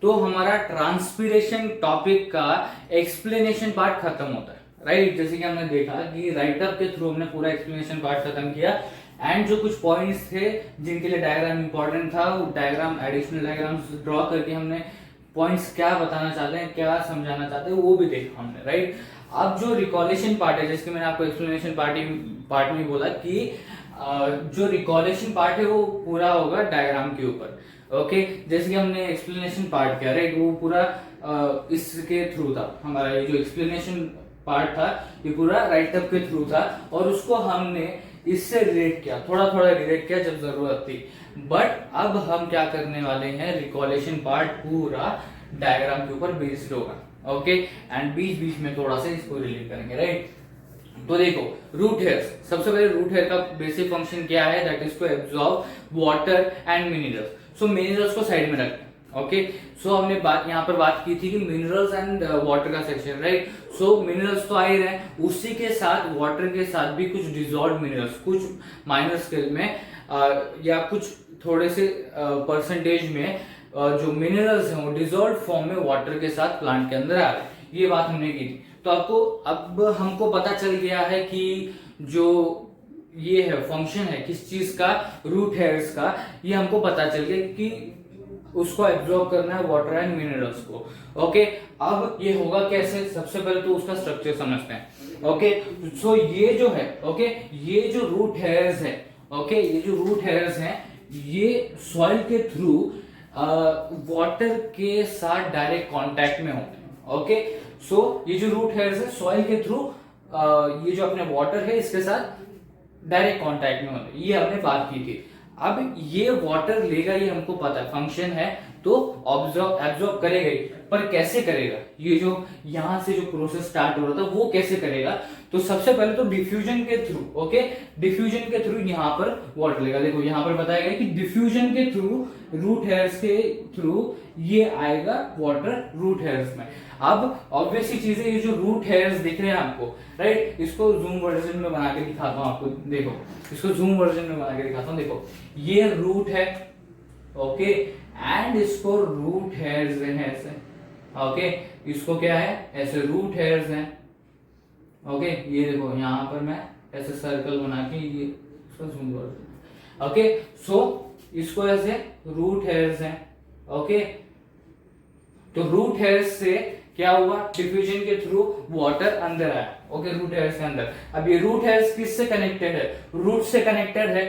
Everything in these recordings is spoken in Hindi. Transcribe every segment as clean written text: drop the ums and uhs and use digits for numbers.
तो हमारा ट्रांसपीरेशन टॉपिक का एक्सप्लेनेशन पार्ट खत्म होता है, राइट। जैसे कि हमने देखा कि राइटअप के थ्रू हमने पूरा एक्सप्लेनेशन पार्ट खत्म किया एंड जो कुछ पॉइंट्स थे जिनके लिए डायग्राम इंपॉर्टेंट था, वो डायग्राम एडिशनल डायग्राम्स ड्रॉ करके हमने पॉइंट्स क्या बताना चाहते हैं, क्या समझाना चाहते हैं, वो भी देखा हमने, राइट। अब जो रिकॉलेशन पार्ट है, जैसे मैंने आपको एक्सप्लेनेशन पार्ट में बोला कि जो रिकॉलेशन पार्ट है वो पूरा होगा डायग्राम के ऊपर, ओके। जैसे कि हमने एक्सप्लेनेशन पार्ट किया, राइट, वो पूरा इसके थ्रू था। हमारा ये जो एक्सप्लेनेशन पार्ट था ये पूरा राइटअप के थ्रू था और उसको हमने इससे रिलेट किया, थोड़ा थोड़ा रिलेट किया जब जरूरत थी। बट अब हम क्या करने वाले हैं, रिकॉलेशन पार्ट पूरा डायग्राम के ऊपर बेस्ड होगा, ओके। एंड बीच बीच में थोड़ा सा इसको रिलेट करेंगे, राइट। तो देखो रूट हेयर्स, सबसे पहले रूट हेयर का बेसिक फंक्शन क्या है, that is to absorb water and minerals. So minerals को साइड में रखते हैं, ओके। सो हमने यहाँ पर बात की थी कि मिनरल्स एंड वाटर का सेक्शन, राइट। सो मिनरल्स तो आ ही रहे हैं, उसी के साथ वाटर के साथ भी कुछ डिजॉल्व मिनरल्स, कुछ माइनर स्केल में या कुछ थोड़े से परसेंटेज में जो मिनरल्स हैं वो डिजॉल्व फॉर्म में वाटर के साथ प्लांट के अंदर आ रहे हैं। ये बात हमने की थी। तो आपको अब हमको पता चल गया है कि जो ये है फंक्शन है किस चीज का, रूट हेयर्स का, ये हमको पता चल गया कि उसको एब्जॉर्ब करना है वाटर एंड मिनरल्स को, ओके। अब ये होगा कैसे, सबसे पहले तो उसका स्ट्रक्चर समझते हैं, ओके। सो ये जो है, ओके, ये जो रूट हेयर्स है, ओके, ये जो रूट हेयर्स हैं ये सॉइल के थ्रू वाटर के साथ डायरेक्ट कांटेक्ट में होते हैं, ओके। सो ये जो रूट हेयर्स है सॉइल के थ्रू ये जो अपने वाटर है इसके साथ डायरेक्ट कांटेक्ट में होते हैं, ये हमने बात की थी। अब ये वाटर लेगा, ये हमको पता है फंक्शन है, तो एब्जॉर्ब करेगा ही, पर कैसे करेगा, ये जो यहां से जो प्रोसेस स्टार्ट हो रहा था वो कैसे करेगा। तो सबसे पहले तो डिफ्यूजन के थ्रू, ओके, डिफ्यूजन के थ्रू यहां पर वाटर लेगा। देखो यहां पर बताया गया कि डिफ्यूजन के थ्रू, रूट हेयर्स के थ्रू ये आएगा वाटर रूट हेयर्स में। अब ऑब्वियसली चीज है, ये जो रूट हेयर्स दिख रहे हैं आपको, राइट, इसको जूम वर्जन में बना के दिखाता हूं आपको, देखो इसको जूम वर्जन में बना के दिखाता हूं। देखो ये रूट है, ओके, एंड इसको रूट हेयर्स हैं ऐसे, ओके, इसको क्या है ऐसे रूट हेयर्स हैं, ओके। ये देखो यहां पर मैं ऐसे सर्कल बना के ये इसको जूम वर्जन, ओके। सो इसको ऐसे रूट हेयर्स हैं, ओके। तो रूट हेयर्स से क्या हुआ, डिफ्यूजन के थ्रू वाटर अंदर आया, ओके, रूट हेयर्स के अंदर। अब ये रूट हेयर्स किससे कनेक्टेड है, रूट से कनेक्टेड है।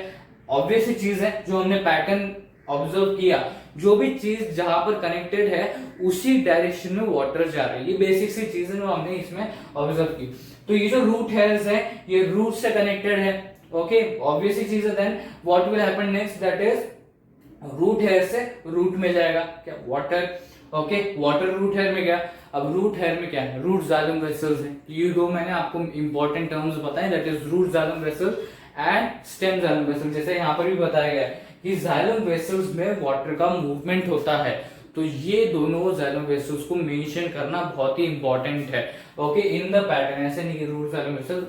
ऑब्वियस चीज है, जो हमने पैटर्न ऑब्जर्व किया, जो भी चीज जहां पर कनेक्टेड है उसी डायरेक्शन में वाटर जा रही है, ये बेसिक सी चीज है जो हमने इसमें ऑब्जर्व की। तो ये जो रूट हेयर्स है ये रूट से कनेक्टेड है, ओके, ऑब्वियस चीज है। Then what will happen next, that is root hair से रूट में जाएगा क्या, water, okay, water root hair में गया। अब रूट हेयर में क्या है, रूट जाइलम वेसल्स है। ये दो मैंने आपको इंपॉर्टेंट टर्म्स बताए, that is root xylem vessel and stem xylem vessel. जैसे यहाँ पर भी बताया गया है कि जाइलम वेसल्स में वाटर का मूवमेंट होता है, तो ये दोनों जाइलम वेसल्स को मेंशन करना बहुत ही इंपॉर्टेंट है, ओके, इन द पैटर्न। ऐसे नहीं कि root xylem vessel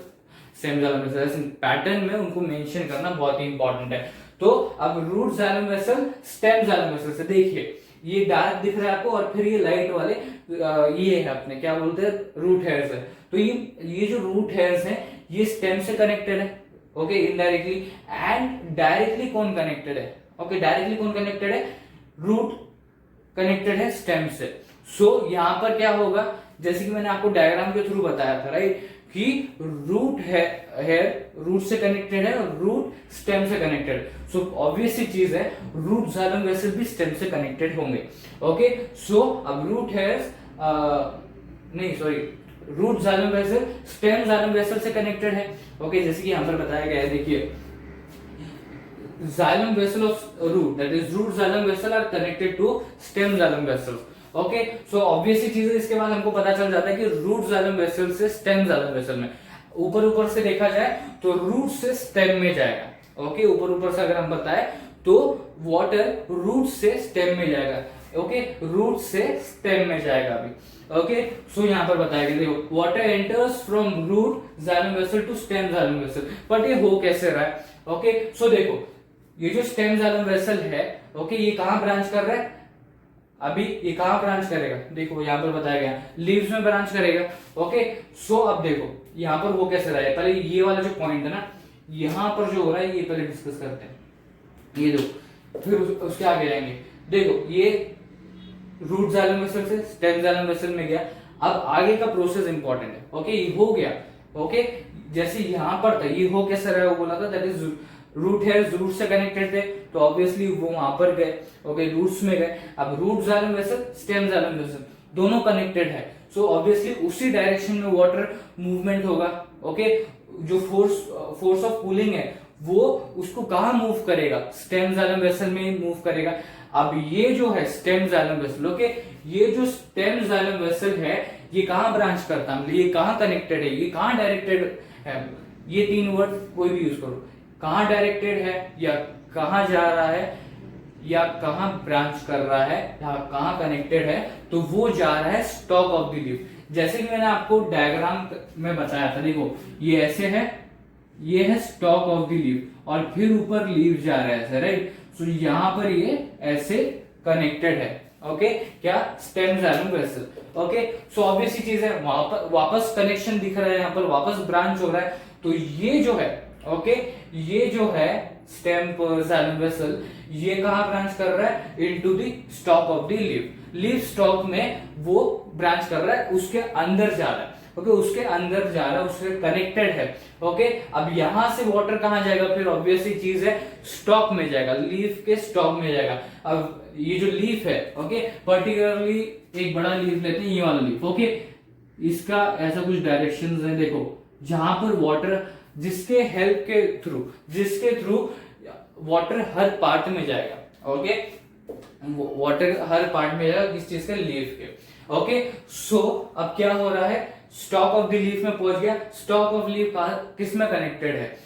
stem xylem vessel, pattern में उनको मेंशन करना बहुत ही इंपॉर्टेंट है। तो अब root xylem vessel, stem xylem vessel से देखिए ये डार्क दिख रहा है आपको, और फिर ये लाइट वाले ये है अपने क्या बोलते हैं, रूट हेयर्स है। तो ये जो रूट हेयर्स हैं ये स्टेम से कनेक्टेड है, ओके, इनडायरेक्टली। एंड डायरेक्टली कौन कनेक्टेड है, ओके, डायरेक्टली कौन कनेक्टेड है, रूट कनेक्टेड है स्टेम से। सो यहां पर क्या होगा, जैसे कि मैंने आपको डायग्राम के थ्रू बताया था, राइट, कि रूट हेयर रूट से कनेक्टेड है और रूट स्टेम से कनेक्टेड। सो ऑब्वियस चीज है, रूट जाइलम वेसल भी स्टेम से कनेक्टेड होंगे, ओके। सो अब रूट हेयर्स नहीं sorry root xylem vessel stem xylem vessel से कनेक्टेड है, ओके। जैसे कि यहां पर बताया गया है, देखिए xylem vessel of root, that is root xylem vessel are connected to stem xylem vessel, okay. So obviously चीज है, इसके बाद हमको पता चल जाता है कि रूट जाइलम वेसल से स्टेम जाइलम वेसल में, ऊपर से देखा जाए तो रूट से स्टेम में जाएगा, ओके। ऊपर से अगर हम बताएं तो वाटर रूट से स्टेम में जाएगा, ओके, रूट से स्टेम में जाएगा अभी, ओके। सो यहां पर बताया गया, देखो water enters from root xylem vessel to stem xylem vessel, but ये हो कैसे रहा है, ओके। सो देखो ये जो स्टेम जाइलम वेसल है, ओके, ये कहां ब्रांच कर रहा है, अभी ये कहाँ ब्रांच करेगा, देखो यहाँ पर बताया गया लीव्स में ब्रांच करेगा। ओके, सो अब देखो यहाँ पर वो कैसे रहा है, पहले ये वाला जो पॉइंट है ना, यहाँ पर जो हो रहा है ये पहले डिस्कस करते हैं। ये देखो, फिर उसके आगे जाएंगे। देखो ये रूट जाइलम वेसल से स्टेम जाइलम वेसल में गया, अब आगे का प्रोसेस इंपॉर्टेंट है। ओके, ये हो गया। ओके, जैसे यहाँ पर था, ये हो कैसे रहा है वो बोला था, that is root hairs root से कनेक्टेड थे, तो ऑब्वियसली वो वहां पर गए। ओके, रूट्स में गए। अब root xylem vessel stem xylem vessel दोनों कनेक्टेड है, सो ऑब्वियसली उसी डायरेक्शन में वाटर मूवमेंट होगा। ओके, जो फोर्स ऑफ कूलिंग है वो उसको कहाँ मूव करेगा, स्टेम जाइलम वेसल में मूव करेगा। अब ये जो है स्टेम जाइलम वेसल, ओके, ये जो स्टेम जाइलम वेसल है ये कहाँ ब्रांच करता है, ये कहाँ कनेक्टेड है, ये कहाँ डायरेक्टेड है, ये तीन वर्ड कोई भी यूज करो, कहाँ डायरेक्टेड है या कहाँ जा रहा है या कहाँ ब्रांच कर रहा है या कहाँ कनेक्टेड है, तो वो जा रहा है स्टॉक ऑफ द लीफ। जैसे कि मैंने आपको डायग्राम में बताया था, देखो ये ऐसे है, ये है स्टॉक ऑफ द लीफ और फिर ऊपर लीफ जा रहा है ऐसे, राइट। सो यहाँ पर ये ऐसे कनेक्टेड है। ओके, क्या स्टेम जाइलम वेसल। ओके, सो ऑब्वियस चीज है, वापस कनेक्शन दिख रहा है, यहाँ पर वापस ब्रांच हो रहा है। तो ये जो है, ओके, ये जो है स्टेम जाइलम वेसल, ये कहाँ ब्रांच कर रहा है, into the stock of the leaf. Leaf stock में वो ब्रांच कर रहा है, उसके अंदर जा रहा है। ओके, उसके अंदर जा रहा है, उससे कनेक्टेड है। ओके, अब यहां से वाटर कहां जाएगा, फिर ऑब्वियसली चीज है स्टॉक में जाएगा, लीफ के स्टॉक में जाएगा। अब ये जो लीफ है, ओके, पर्टिकुलरली एक बड़ा लीफ लेते हैं, ये वाला लीफ। ओके, इसका ऐसा कुछ डायरेक्शंस है, देखो जहां पर वाटर जिसके हेल्प के थ्रू, जिसके थ्रू वाटर हर पार्ट में जाएगा। ओके, वाटर हर पार्ट में जाएगा, किस चीज के, लीफ के। ओके, सो अब क्या हो रहा है, स्टॉक ऑफ द लीफ में पहुंच गया। स्टॉक ऑफ लीफ किस में कनेक्टेड है,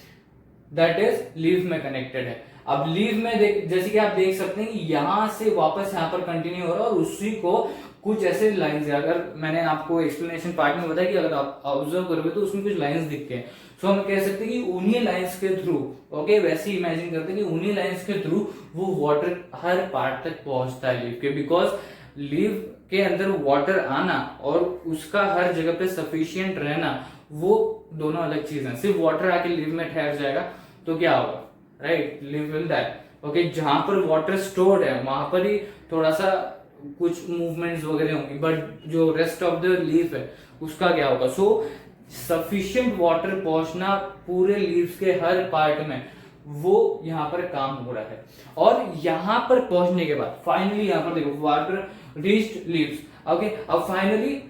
दैट इज लीफ में कनेक्टेड है। अब लीफ में जैसे कि आप देख सकते हैं कि यहां से वापस यहां पर कंटिन्यू हो रहा है और उसी को कुछ ऐसे लाइंस है। अगर मैंने आपको एक्सप्लेनेशन पार्ट में बताया कि अगर आप ऑब्जर्व करोगे तो उसमें कुछ लाइंस दिखते हैं, सो हम कह सकते हैं कि उन्हीं लाइंस के थ्रू, ओके, वैसे इमेजिन करते हैं कि उन्हीं लाइंस के थ्रू वो वाटर हर पार्ट तक पहुंचता है लीफ के। बिकॉज लीफ के अंदर वाटर आना और उसका हर जगह पे सफिशिएंट रहना, वो दोनों अलग चीज है। सिर्फ वाटर आके लीफ में ठहर जाएगा तो क्या होगा, right, leaf will die. Okay, जहां पर वाटर स्टोर्ड है वहां पर ही थोड़ा सा कुछ मूवमेंट्स वगैरह होंगी, बट जो रेस्ट ऑफ द लीफ है उसका क्या होगा। सो सफिशिएंट वाटर पहुंचना पूरे लीव्स के हर पार्ट में, वो यहाँ पर काम हो रहा है। और यहाँ पर पहुंचने के बाद फाइनली यहाँ पर देखो वाटर रीच्ड लीव्स। ओके, अब फाइनली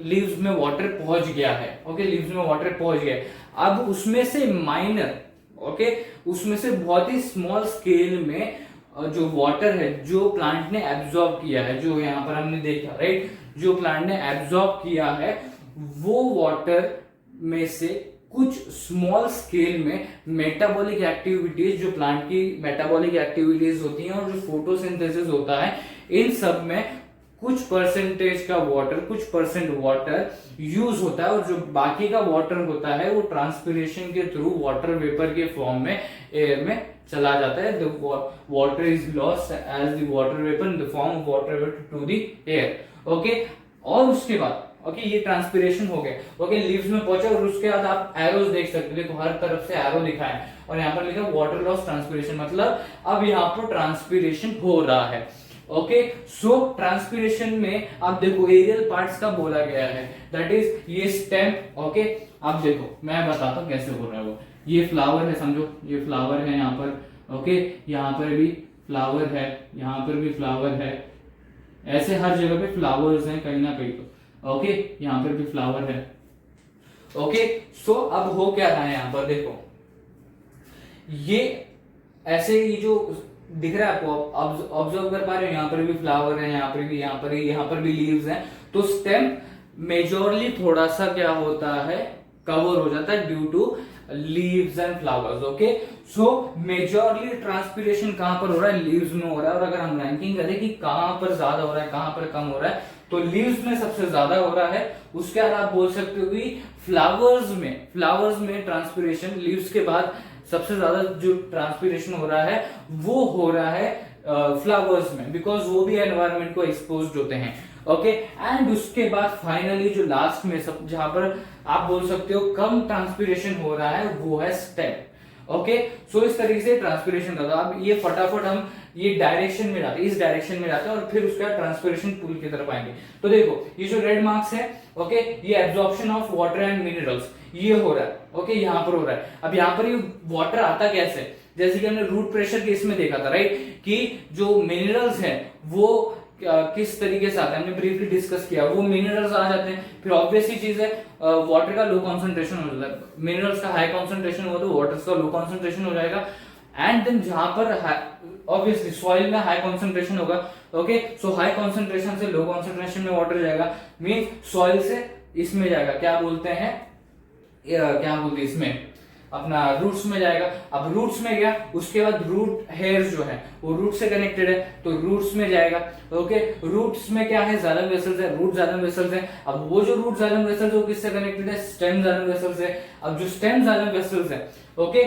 लीव्स में वाटर पहुंच गया है। ओके, लीव्स में वाटर पहुंच गया है। अब उसमें से माइनर, ओके, उसमें से बहुत ही स्मॉल स्केल में जो वाटर है जो प्लांट ने एब्जॉर्ब किया है, जो यहाँ पर हमने देखा, राइट, जो प्लांट ने एब्जॉर्ब किया है, वो वाटर में से कुछ स्मॉल स्केल में मेटाबॉलिक एक्टिविटीज, जो प्लांट की मेटाबॉलिक एक्टिविटीज होती हैं और जो फोटोसिंथेसिस होता है, इन सब में कुछ परसेंटेज का वाटर, कुछ परसेंट वाटर यूज होता है और जो बाकी का वाटर होता है वो ट्रांसपिरेशन के थ्रू वाटर वेपर के फॉर्म में एयर में चला जाता है। The water is lost as the water vapour in the form of water vapour to the air. Okay, और उसके बाद ओके, ये ट्रांसपिरेशन हो गया। ओके, लीव्स में पहुंचा और उसके बाद आप एरोज देख सकते हो, देखो हर तरफ से एरो लिखा है और यहाँ पर लिखा वाटर लॉस ट्रांसपिरेशन, मतलब अब यहाँ पर ट्रांसपिरेशन हो रहा है। ओके, सो ट्रांसपिरेशन में आप देखो एरियल पार्ट्स का बोला गया है, दैट इज ये स्टेम। ओके, आप देखो मैं बताता हूँ कैसे हो रहा है वो। ये फ्लावर है, समझो ये फ्लावर है यहाँ पर। ओके, यहाँ पर भी फ्लावर है, यहाँ पर भी फ्लावर है, ऐसे हर जगह पे फ्लावर्स हैं कहीं ना कहीं तो। ओके, यहाँ पर भी फ्लावर है। ओके, सो अब हो क्या रहा है यहाँ पर, देखो ये ऐसे ही जो दिख रहा है आपको, ऑब्जर्व कर पा रहे हो, यहाँ पर भी फ्लावर है, यहाँ पर भी, यहाँ पर भी लीव्स हैं। तो स्टेम मेजोरली थोड़ा सा क्या होता है, कवर हो जाता है due to leaves and flowers. Okay, so majorly transpiration कहां पर हो रहा है, लीव्स में हो रहा है। और अगर हम रैंकिंग करें कि कहां पर ज्यादा हो रहा है, कहां पर कम हो रहा है, तो लीव्स में सबसे ज्यादा हो रहा है। उसके बाद आप बोल सकते हो कि फ्लावर्स में ट्रांसपिरेशन, लीव्स के बाद सबसे ज्यादा जो ट्रांसपिरेशन हो रहा है वो हो रहा है फ्लावर्स में, बिकॉज वो भी एनवायरनमेंट को एक्सपोज होते हैं। ओके, एंड उसके बाद फाइनली जो लास्ट में सब जहां पर आप बोल सकते हो कम ट्रांसपीरेशन हो रहा है वो है स्टेम। ओके, सो इस तरीके से ट्रांसपीरेशन का, अब ये फटाफट हम ये डायरेक्शन में जाते हैं, इस डायरेक्शन में जाते हैं और फिर उसका ट्रांसपीरेशन पुल की तरफ आएंगे। तो देखो ये जो रेड मार्क्स है, ओके, ये absorption of water and minerals ये हो रहा है। ओके, यहाँ पर हो रहा है। अब यहाँ पर ये वाटर आता कैसे, जैसे कि हमने रूट प्रेशर के इसमें देखा था, राइट, कि जो मिनरल्स हैं वो किस तरीके से आते हैं, हमने ब्रीफली डिस्कस किया, वो मिनरल्स आ जाते हैं। फिर ऑब्वियस ही चीज है, वाटर का लो कॉन्सेंट्रेशन हो जाता है, मिनरल्स का हाई कॉन्सेंट्रेशन हुआ तो वाटर का लो कॉन्सेंट्रेशन हो जाएगा। एंड देन जहां पर ऑब्वियसली सॉइल में हाई कॉन्सेंट्रेशन होगा, ओके, सो हाई कॉन्सेंट्रेशन से लो कॉन्सेंट्रेशन में वाटर जाएगा, मीन सॉइल से इसमें जाएगा, क्या बोलते हैं इसमें अपना रूट्स में जाएगा। अब रूट्स में गया, उसके बाद रूट हेयर्स जो है वो रूट से कनेक्टेड है तो रूट्स में जाएगा। ओके, रूट्स में क्या है, जाइलम वेसल्स है, रूट जाइलम वेसल्स है। अब वो जो रूट जाइलम वेसल्स है वो किससे कनेक्टेड है, स्टेम जाइलम वेसल्स है। अब जो स्टेम जाइलम वेसल्स है, ओके,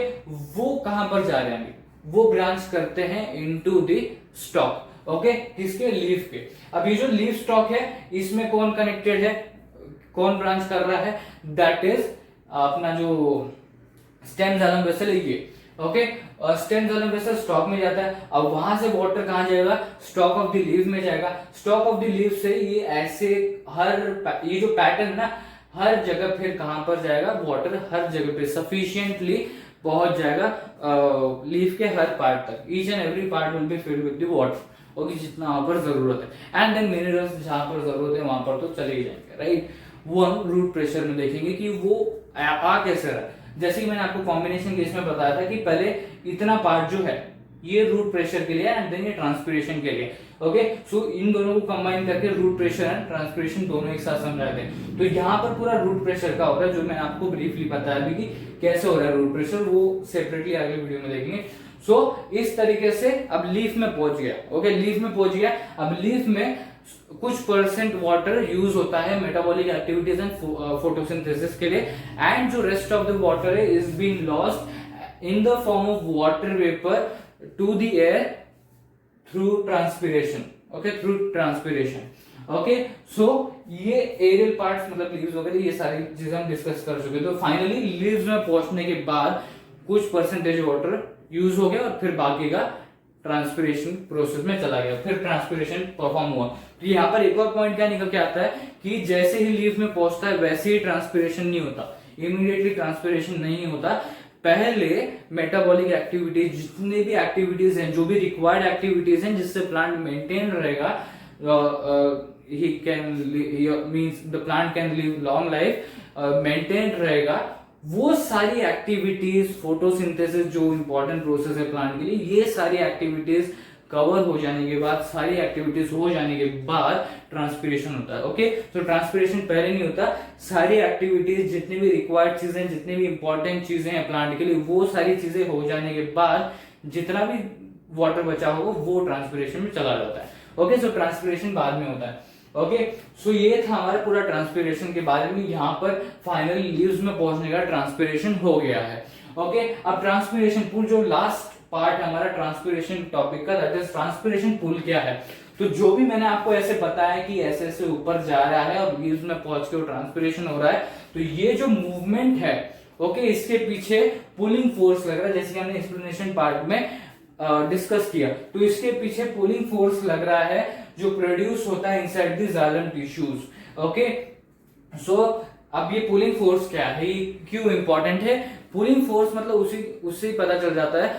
वो कहां पर जा रहे हैं, वो ब्रांच करते हैं इनटू द स्टॉक। ओके, किसके, लीफ के। अब ये जो लीफ स्टॉक है इसमें कौन कनेक्टेड है, कौन ब्रांच कर रहा है, दैट इज अपना जो स्टेम जाइलम वेसल है ये। Okay, stem xylem vessel stock में जाता है। अब वहां से वाटर कहां जाएगा, स्टॉक ऑफ द लीव में जाएगा। स्टॉक ऑफ द लीव से ये ऐसे ये जो पैटर्न ना हर जगह फिर कहां पर जाएगा, वाटर हर जगह पे सफिशिएंटली पहुंच जाएगा लीफ के हर पार्ट तक। Each and every part will be filled with the water. Okay, जितना वहां पर जरूरत है। एंड देन मिनरल्स जहां पर जरूरत है वहां पर तो चले ही जाएंगे, राइट। वो हम रूट प्रेशर में देखेंगे कि वो आ कैसे रहा है। जैसे कि मैंने आपको कॉम्बिनेशन केस में बताया था कि पहले इतना पार्ट जो है ये रूट प्रेशर के लिए एंड देन ये ट्रांसपीरेशन के लिए। ओके, सो इन दोनों को कंबाइन करके रूट प्रेशर एंड ट्रांसपीरेशन दोनों एक साथ समझाते हैं। तो यहाँ पर पूरा रूट प्रेशर का हो रहा है, जो मैंने आपको ब्रीफली बताया भी कि कैसे हो रहा है रूट प्रेशर, वो सेपरेटली आगे वीडियो में देखेंगे। सो इस तरीके से अब लीफ में पहुंच गया। ओके, लीफ में पहुंच गया। अब लीफ में कुछ परसेंट वाटर यूज होता है मेटाबॉलिक एक्टिविटीज एंड फोटोसिंथेसिस के लिए, एंड जो रेस्ट ऑफ द वाटर है is being lost in the form of water vapour to the air through transpiration. Okay, through transpiration. Okay, so ये एरियल पार्ट्स मतलब लीव्स वगैरह ये सारी चीजें हम डिस्कस कर चुके। तो फाइनली लीव्स में पहुंचने के बाद कुछ परसेंटेज वाटर यूज हो गया और फिर बाकी का ट्रांसपीरेशन प्रोसेस में चला गया, फिर ट्रांसपीरेशन परफॉर्म हुआ। तो यहाँ पर एक और पॉइंट क्या निकल के आता है कि जैसे ही लीफ में पहुंचता है वैसे ही ट्रांसपीरेशन नहीं होता, इमीडिएटली ट्रांसपीरेशन नहीं होता। पहले मेटाबॉलिक एक्टिविटीज, जितने भी एक्टिविटीज हैं, जो भी रिक्वायर्ड एक्टिविटीज हैं जिससे प्लांट मेंटेन रहेगा, the plant can live long life, maintain रहेगा, वो सारी एक्टिविटीज, फोटोसिंथेसिस जो इंपॉर्टेंट प्रोसेस है प्लांट के लिए, ये सारी एक्टिविटीज कवर हो जाने के बाद, सारी एक्टिविटीज हो जाने के बाद ट्रांसपीरेशन होता है। ओके, तो ट्रांसपीरेशन पहले नहीं होता, सारी एक्टिविटीज, जितनी भी रिक्वायर्ड चीजें, जितनी भी इंपॉर्टेंट चीजें हैं प्लांट के लिए, वो सारी चीजें हो जाने के बाद जितना भी वाटर बचा होगा वो ट्रांसपीरेशन में चला जाता है। ओके, सो ट्रांसपीरेशन बाद में होता है। ओके, सो ये था हमारा पूरा ट्रांसपीरेशन के बारे में। यहाँ पर फाइनली लीव्स में पहुंचने का ट्रांसपीरेशन हो गया है। ओके, अब ट्रांसपीरेशन पुल, जो लास्ट पार्ट हमारा ट्रांसपीरेशन टॉपिक का, दैट इज ट्रांसपीरेशन पुल क्या है। तो जो भी मैंने आपको ऐसे बताया कि ऐसे ऐसे ऊपर जा रहा है और लीव्स में पहुंच के ट्रांसपीरेशन हो रहा है, तो ये जो मूवमेंट है, ओके, इसके पीछे पुलिंग फोर्स लग रहा है, जैसे कि हमने एक्सप्लेनेशन पार्ट में डिस्कस किया। तो इसके पीछे पुलिंग फोर्स लग रहा है जो प्रोड्यूस होता है inside the xylem tissues. Okay, so अब ये पुलिंग फोर्स क्या है, क्यों इंपॉर्टेंट है। पुलिंग फोर्स मतलब उससे पता चल जाता है,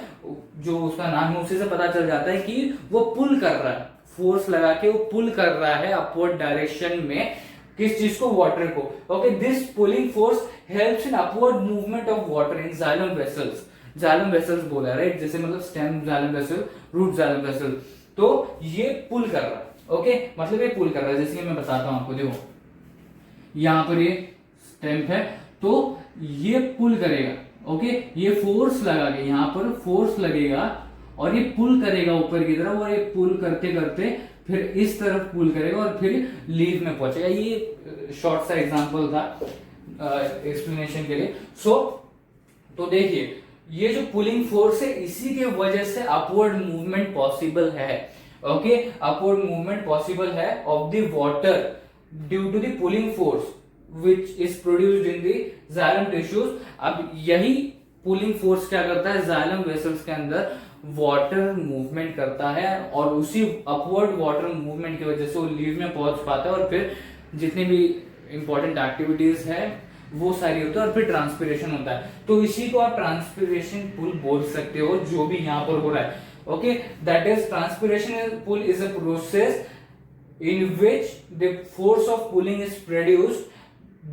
जो उसका नाम है उसी से पता चल जाता है कि वो पुल कर रहा है, फोर्स लगा के वो पुल कर रहा है अपवर्ड डायरेक्शन में, किस चीज को, वाटर को। Okay, this pulling force helps in upward movement of water in xylem vessels. Xylem vessels बोला है, राइट, जैसे मतलब stem xylem vessel, root xylem vessel, तो ये पुल कर रहा है। ओके, मतलब ये पुल कर रहा है, जैसे कि मैं बताता हूं आपको, देखो यहां पर ये स्टेम है तो ये पुल करेगा। ओके, ये फोर्स लगा के, यहां पर फोर्स लगेगा और ये पुल करेगा ऊपर की तरफ, और ये पुल करते करते फिर इस तरफ पुल करेगा और फिर लीफ में पहुंचेगा। ये शॉर्ट सा एग्जांपल था एक्सप्लेनेशन के लिए। सो तो देखिए ये जो पुलिंग फोर्स है इसी के वजह से अपवर्ड मूवमेंट पॉसिबल है। ओके, अपवर्ड मूवमेंट पॉसिबल है of the water due to the pulling force which is produced in the xylem tissues. अब यही पुलिंग फोर्स क्या करता है, जाइलम वेसल्स के अंदर वाटर मूवमेंट करता है और उसी अपवर्ड वाटर मूवमेंट की वजह से वो लीव में पहुंच पाता है और फिर जितनी भी इंपॉर्टेंट एक्टिविटीज है वो सारी होती है और फिर ट्रांसपिरेशन होता है। तो इसी को आप ट्रांसपिरेशन पुल बोल सकते हो जो भी यहाँ पर हो रहा है। Okay, that is transpiration pull is a process in which the force of pulling is produced,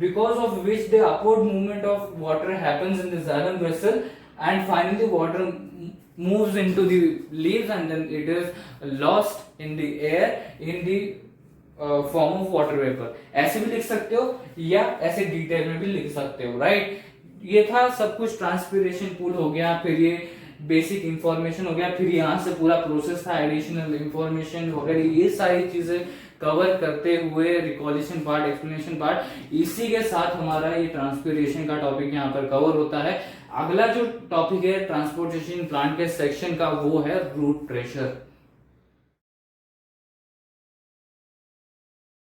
because of which the upward movement of water happens in the xylem vessel and finally water moves into the leaves and then it is lost in the air in the form of water vapor। ऐसे भी लिख सकते हो या ऐसे डिटेल में भी लिख सकते हो, राइट। ये था सब कुछ, ट्रांसपिरेशन पुल हो गया, फिर ये बेसिक इंफॉर्मेशन हो गया, फिर यहाँ से पूरा प्रोसेस था, एडिशनल इंफॉर्मेशन वगैरह, ये सारी चीजें कवर करते हुए रिकॉलेशन पार्ट, एक्सप्लेनेशन पार्ट, इसी के साथ हमारा ये ट्रांसपिरेशन का टॉपिक यहाँ पर कवर होता है। अगला जो टॉपिक है ट्रांसपोर्टेशन प्लांट के सेक्शन का वो है रूट प्रेशर।